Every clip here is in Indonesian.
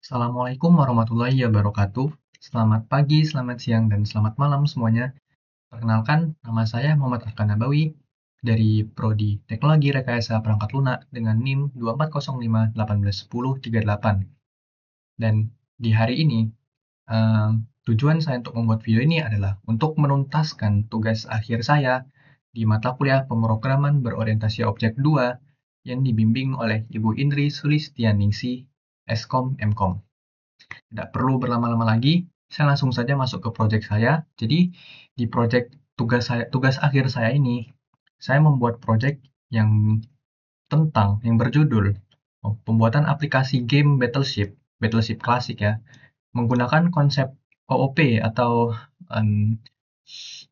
Assalamualaikum warahmatullahi wabarakatuh. Selamat pagi, selamat siang, dan selamat malam semuanya. Perkenalkan, nama saya Muhammad Arkan Nabawi dari Prodi Teknologi Rekayasa Perangkat Lunak dengan NIM 2405 181038. Dan di hari ini, tujuan saya untuk membuat video ini adalah untuk menuntaskan tugas akhir saya di mata kuliah pemrograman berorientasi objek 2 yang dibimbing oleh Ibu Indri Sulistianingsih, Eskom Mkom. Tidak perlu berlama-lama lagi, saya langsung saja masuk ke project saya. Jadi di project tugas akhir saya ini, saya membuat project yang yang berjudul pembuatan aplikasi game Battleship klasik ya, menggunakan konsep OOP atau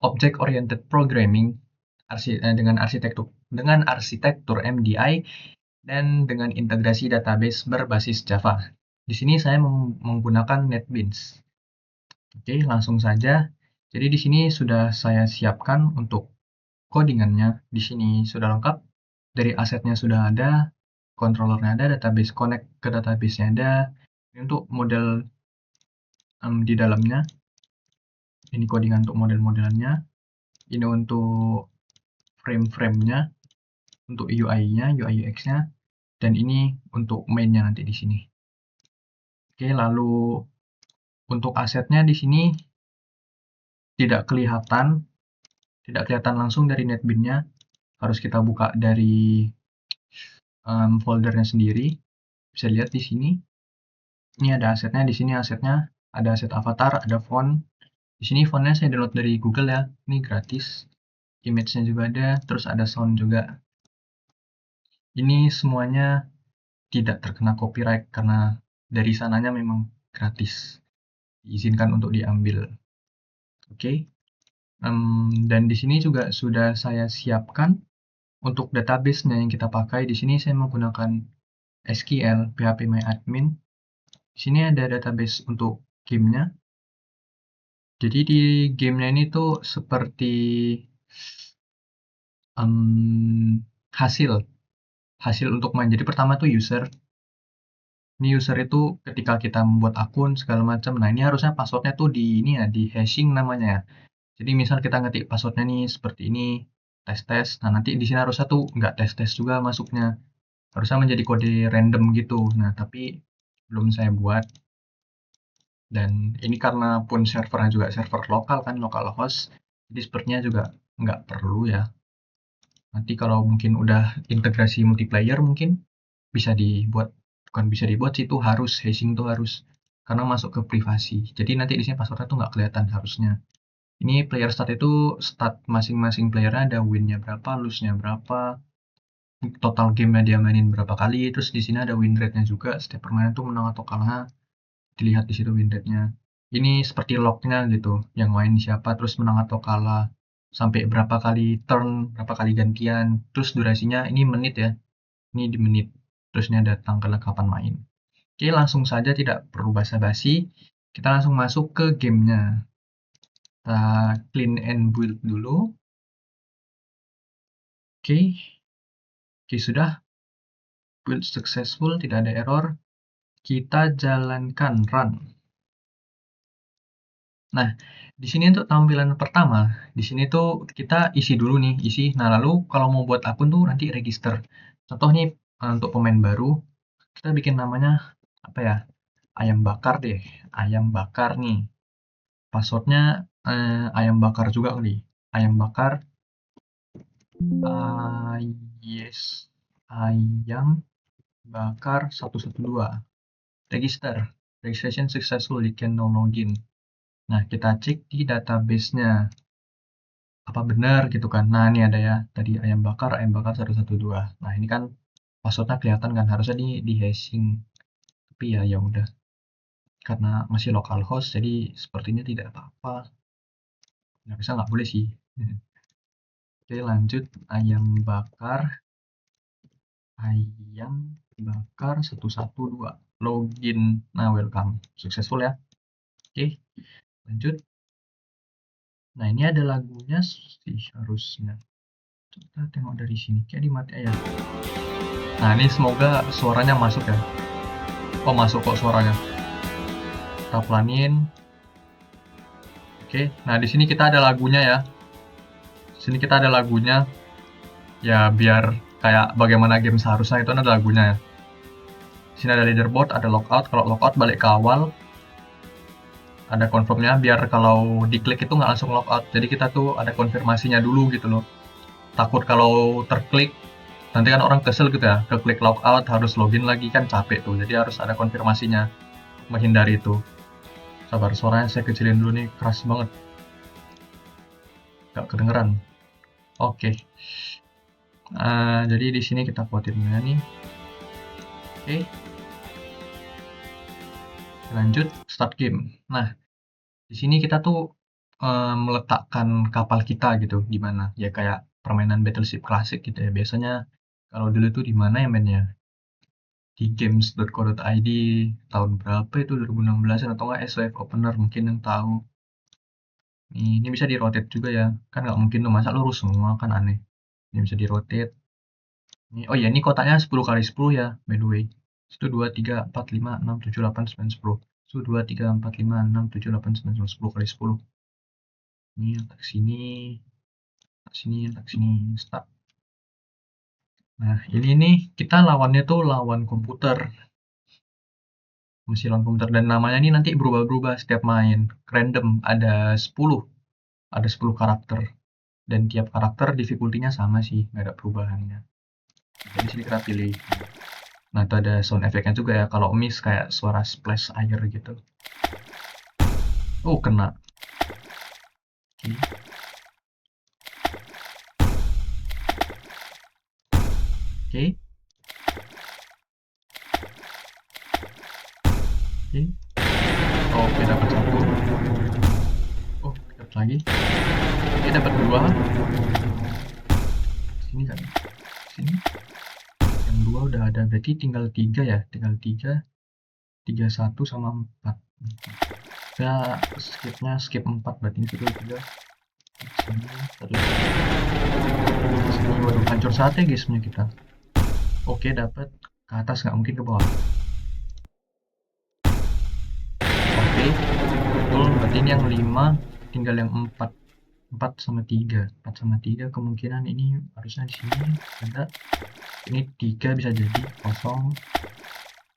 Object Oriented Programming dengan arsitektur MDI dan dengan integrasi database berbasis Java. Di sini saya menggunakan NetBeans. Oke, langsung saja. Jadi di sini sudah saya siapkan untuk codingannya. Di sini sudah lengkap. Dari asetnya sudah ada, controllernya ada, database connect ke database-nya ada. Ini untuk model di dalamnya. Ini codingan untuk model-modelannya. Ini untuk frame-frame-nya, untuk UI-nya, UI UX-nya, dan ini untuk main-nya nanti di sini. Oke, lalu untuk asetnya di sini tidak kelihatan langsung dari NetBeans-nya. Harus kita buka dari foldernya sendiri. Bisa lihat di sini. Ini ada asetnya. Di sini asetnya ada aset avatar, ada font. Di sini fontnya saya download dari Google ya. Ini gratis. Image-nya juga ada. Terus ada sound juga. Ini semuanya tidak terkena copyright karena dari sananya memang gratis. Diizinkan untuk diambil. Oke. Dan di sini juga sudah saya siapkan untuk database-nya yang kita pakai. Di sini saya menggunakan SQL phpMyAdmin. Di sini ada database untuk game-nya. Jadi di game-nya ini tuh seperti hasil untuk main. Jadi pertama tuh user. Ini user itu ketika kita membuat akun segala macam. Nah, ini harusnya passwordnya tuh di hashing namanya ya. Jadi misal kita ngetik passwordnya nih seperti ini, tes. Nah, nanti di sini harusnya tuh nggak tes juga masuknya. Harusnya menjadi kode random gitu. Nah, tapi belum saya buat. Dan ini karena pun servernya juga server lokal kan, localhost. Jadi sepertinya juga nggak perlu ya. Nanti kalau mungkin udah integrasi multiplayer mungkin bisa dibuat. Bukan bisa dibuat sih, itu harus, hashing tuh harus. Karena masuk ke privasi. Jadi nanti di sini passwordnya tuh nggak kelihatan harusnya. Ini player stat itu stat masing-masing playernya ada win-nya berapa, lose-nya berapa, total game-nya dia mainin berapa kali, terus di sini ada win rate-nya juga, setiap permainan tuh menang atau kalah, dilihat di situ win rate-nya. Ini seperti log-nya gitu, yang main siapa, terus menang atau kalah, sampai berapa kali turn, berapa kali gantian, terus durasinya ini menit ya, ini di menit, terus ini ada tanggal kapan main. Oke, langsung saja tidak perlu basa-basi, kita langsung masuk ke gamenya. Kita clean and build dulu. Oke, sudah. Build successful, tidak ada error. Kita jalankan run. Nah, di sini untuk tampilan pertama, di sini tuh kita isi dulu nih, isi. Nah, lalu kalau mau buat akun tuh nanti register. Contoh nih untuk pemain baru, kita bikin namanya apa ya? Ayam bakar deh, ayam bakar nih. Passwordnya ayam bakar juga kali. Ayam bakar. Yes, ayam bakar 112. Register. Registration successful, you can now login. Nah, kita cek di database-nya. Apa benar gitu kan. Nah, ini ada ya. Tadi ayam bakar 112. Nah, ini kan passwordnya kelihatan kan. Harusnya di hashing. Tapi ya udah. Karena masih localhost, jadi sepertinya tidak apa-apa. Nggak bisa, nggak boleh sih. Oke, lanjut. Ayam bakar 112. Login. Nah, welcome. Successful ya. Oke, lanjut. Nah, ini ada lagunya sih harusnya. Kita tengok dari sini. Kayak dimati ya. Nah, ini semoga suaranya masuk ya. Oh, masuk kok suaranya. kita pelanin. Oke, nah di sini kita ada lagunya ya. Di sini kita ada lagunya. Ya biar kayak bagaimana game seharusnya itu ada lagunya ya. Di sini ada leaderboard, ada logout. Kalau logout balik ke awal. Ada confirmnya biar kalau diklik itu nggak langsung logout. Jadi kita tuh ada konfirmasinya dulu gitu loh. Takut kalau terklik nanti kan orang kesel gitu ya, keklik logout harus login lagi kan capek tuh. Jadi harus ada konfirmasinya menghindari itu. Sabar, suaranya saya kecilin dulu nih, keras banget. Nggak kedengeran. Oke. Jadi di sini kita buatin nih. Oke. Lanjut start game. Nah, di sini kita tuh meletakkan kapal kita gitu di mana? Ya kayak permainan Battleship klasik gitu ya. Biasanya kalau dulu tuh di mana ya mainnya? Di games.co.id tahun berapa itu 2016 atau enggak SWF Opener mungkin yang tahu. Ini bisa di rotate juga ya. Kan nggak mungkin tuh masa lurus semua kan aneh. Ini bisa di rotate. Oh iya, ini kotaknya 10 kali 10 ya, by the way. 1, 2, 3, 4, 5, 6, 7, 8, 9, 10. 1, 2, 3, 4, 5, 6, 7, 8, 9, 10 kali 10. Ini letak sini, letak sini, letak sini, start. Nah, ini nih, kita lawannya tuh lawan komputer. Masih lawan komputer, dan namanya ini nanti berubah-berubah setiap main. Random, ada 10. Ada 10 karakter. Dan tiap karakter difficulty-nya sama sih, nggak ada perubahannya. Jadi sini kita pilih. Nah, itu ada sound effect-nya juga ya. Kalau miss kayak suara splash air gitu. Oh, kena. Oke. Oke. Oke. Oke, dapat satu. Oh, dapat lagi. Oke, dapat dua. Sini kan. Sini. Yang dua udah ada. Berarti tinggal 3 ya. Tinggal 3. 3, 1 sama 4. Ya, skipnya skip 4. Berarti ini sudah 3. Sini. Terus. Sini. Waduh, hancur sate guys punya kita. Oke, dapat. Ke atas nggak mungkin ke bawah. Oke. Betul, berarti ini yang 5. Tinggal yang 4. 4 sama 3. 4 sama 3 kemungkinan ini harusnya di sini ada. Ini 3 bisa jadi kosong.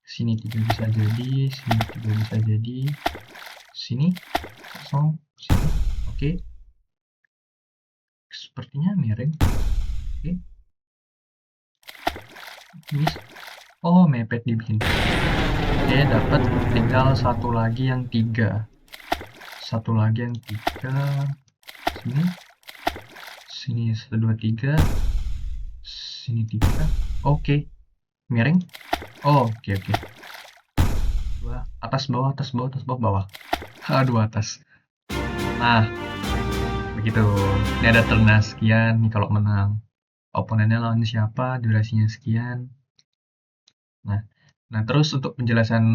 Sini 3 bisa jadi, sini 3 bisa jadi. Sini kosong, sini. Oke. Sepertinya miring. Oke. Ini oh, mepet dibikin. Oke, dapat tinggal satu lagi yang 3. Satu lagi yang 3. Sini. Sini 1 2 3. Sini 3. Oke. Miring. Oh, oke. Atas bawah, atas bawah, atas bawah, bawah. Aduh, atas. Nah, begitu. Ini ada turn sekian nih kalau menang. Oponennya lawan siapa, durasinya sekian. Nah, terus untuk penjelasan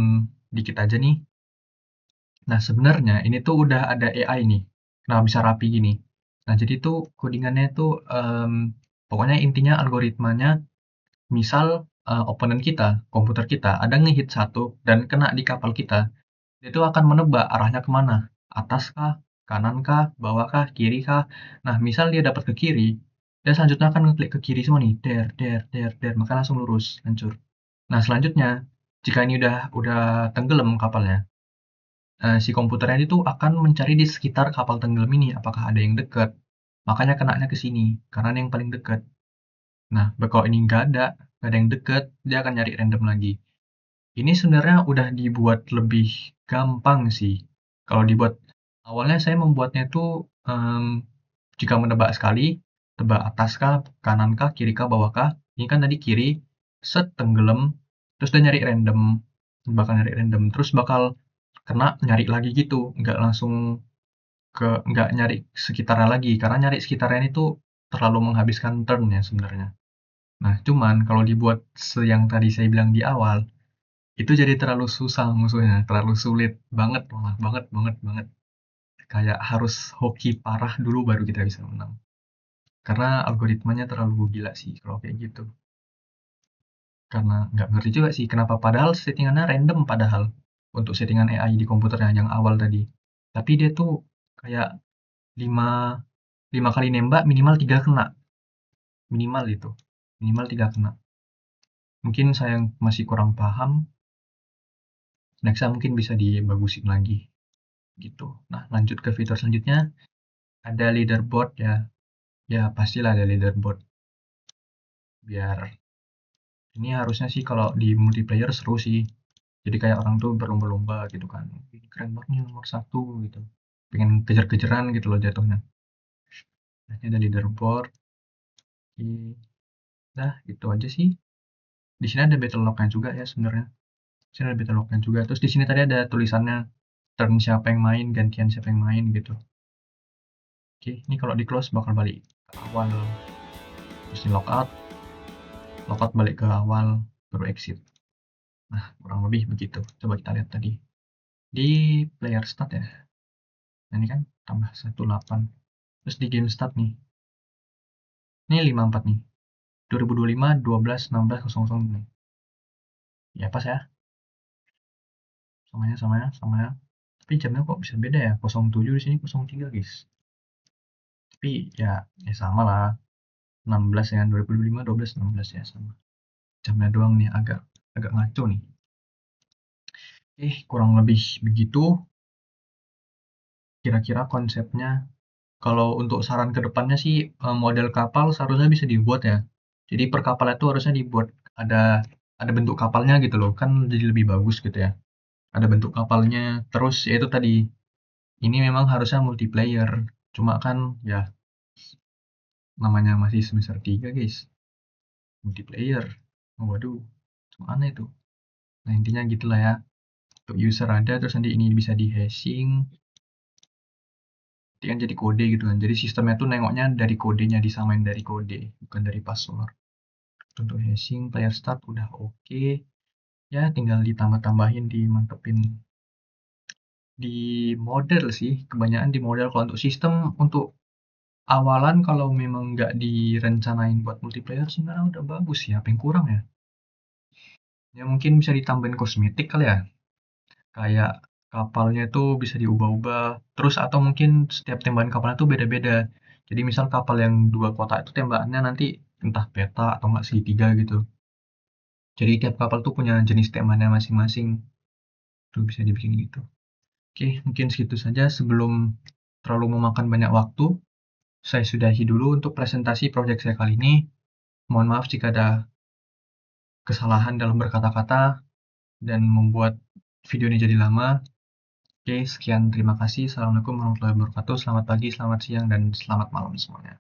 dikit aja nih. Nah, sebenarnya ini tuh udah ada AI nih. Nah, bisa rapi gini. Nah, jadi tuh codingannya tuh pokoknya intinya algoritmanya misal oponen kita, komputer kita ada ngehit satu dan kena di kapal kita. Itu akan menebak arahnya kemana, atas kah, kanan kah, bawah kah, kiri kah. Nah, misal dia dapat ke kiri, dia selanjutnya akan ngeklik ke kiri semua nih, der, maka langsung lurus, hancur. Nah, selanjutnya, jika ini udah tenggelam kapalnya, si komputernya itu akan mencari di sekitar kapal tenggelam ini, apakah ada yang dekat. Makanya kenanya ke sini, karena ini yang paling dekat. Nah, kalau ini nggak ada yang dekat, dia akan nyari random lagi. Ini sebenarnya udah dibuat lebih gampang sih. Kalau dibuat awalnya saya membuatnya itu jika menebak sekali, tebak atas kah, kanan kah, kiri kah, bawah kah. Ini kan tadi kiri, set tenggelam, terus dia nyari random, bakal nyari random, terus bakal kena nyari lagi gitu, nggak nyari sekitarnya lagi, karena nyari sekitarnya itu terlalu menghabiskan turn ya sebenarnya. Nah, cuman kalau dibuat yang tadi saya bilang di awal, itu jadi terlalu susah musuhnya, terlalu sulit banget, malah banget. Kayak harus hoki parah dulu baru kita bisa menang. Karena algoritmanya terlalu gila sih kalau kayak gitu. Karena nggak ngerti juga sih kenapa padahal settingannya random padahal. untuk settingan AI di komputernya yang awal tadi. Tapi dia tuh kayak 5 kali nembak minimal 3 kena. Minimal itu. Minimal 3 kena. Mungkin saya masih kurang paham. Next mungkin bisa dibagusin lagi gitu. Nah, lanjut ke fitur selanjutnya. Ada leaderboard ya. Ya, pastilah ada leaderboard. Biar ini harusnya sih kalau di multiplayer seru sih. Jadi kayak orang tuh berlomba-lomba gitu kan. Ini keren banget nih nomor 1 gitu. Pengen kejar-kejaran gitu loh jatuhnya. Nah, ini ada leaderboard. Oke. Nah, itu aja sih. Di sini ada battle log-nya juga ya sebenarnya. Di sini ada battle log-nya juga. Terus di sini tadi ada tulisannya turn siapa yang main, gantian siapa yang main gitu. Oke, ini kalau di close bakal balik ke awal. Terus di logout balik ke awal, baru exit. Nah, kurang lebih begitu. Coba kita lihat tadi. Di player start ya. Nah, ini kan tambah 18. Terus di game start nih. Ini 54 nih. 2025 12 16 00 nih. Ya pas ya. Samanya. Tapi jamnya kok bisa beda ya? 07 di sini 03, guys. Tapi ya sama lah. 16 ya, 2025 12 16 ya sama. Jamnya doang nih agak ngaco nih. Kurang lebih begitu. Kira-kira konsepnya. Kalau untuk saran ke depannya sih model kapal seharusnya bisa dibuat ya. Jadi per kapal itu harusnya dibuat ada bentuk kapalnya gitu loh. Kan jadi lebih bagus gitu ya. Ada bentuk kapalnya. Terus ya itu tadi. Ini memang harusnya multiplayer. Cuma kan ya namanya masih semester 3 guys. Multiplayer. Waduh. Gimana itu? Nah intinya gitulah ya. Untuk user ada terus nanti ini bisa di hashing. Nanti kan jadi kode gitu kan. Jadi sistemnya tuh nengoknya dari kodenya, disamain dari kode, bukan dari password. Untuk hashing player start udah oke. Ya tinggal ditambah-tambahin, dimantepin di model sih. Kebanyakan di model. Kalau untuk sistem untuk awalan kalau memang nggak direncanain buat multiplayer sebenarnya udah bagus ya. Apa yang kurang ya? Ya mungkin bisa ditambahin kosmetik kali ya. Kayak kapalnya itu bisa diubah-ubah. Terus atau mungkin setiap tembakan kapalnya tuh beda-beda. Jadi misal kapal yang 2 kotak itu tembakannya nanti entah peta atau enggak segitiga gitu. Jadi tiap kapal tuh punya jenis tembakannya masing-masing. Itu bisa dibikin gitu. Oke, mungkin segitu saja sebelum terlalu memakan banyak waktu. Saya sudahi dulu untuk presentasi proyek saya kali ini. Mohon maaf jika ada kesalahan dalam berkata-kata dan membuat video ini jadi lama. Oke, sekian terima kasih. Assalamualaikum warahmatullahi wabarakatuh. Selamat pagi, selamat siang, dan selamat malam semuanya.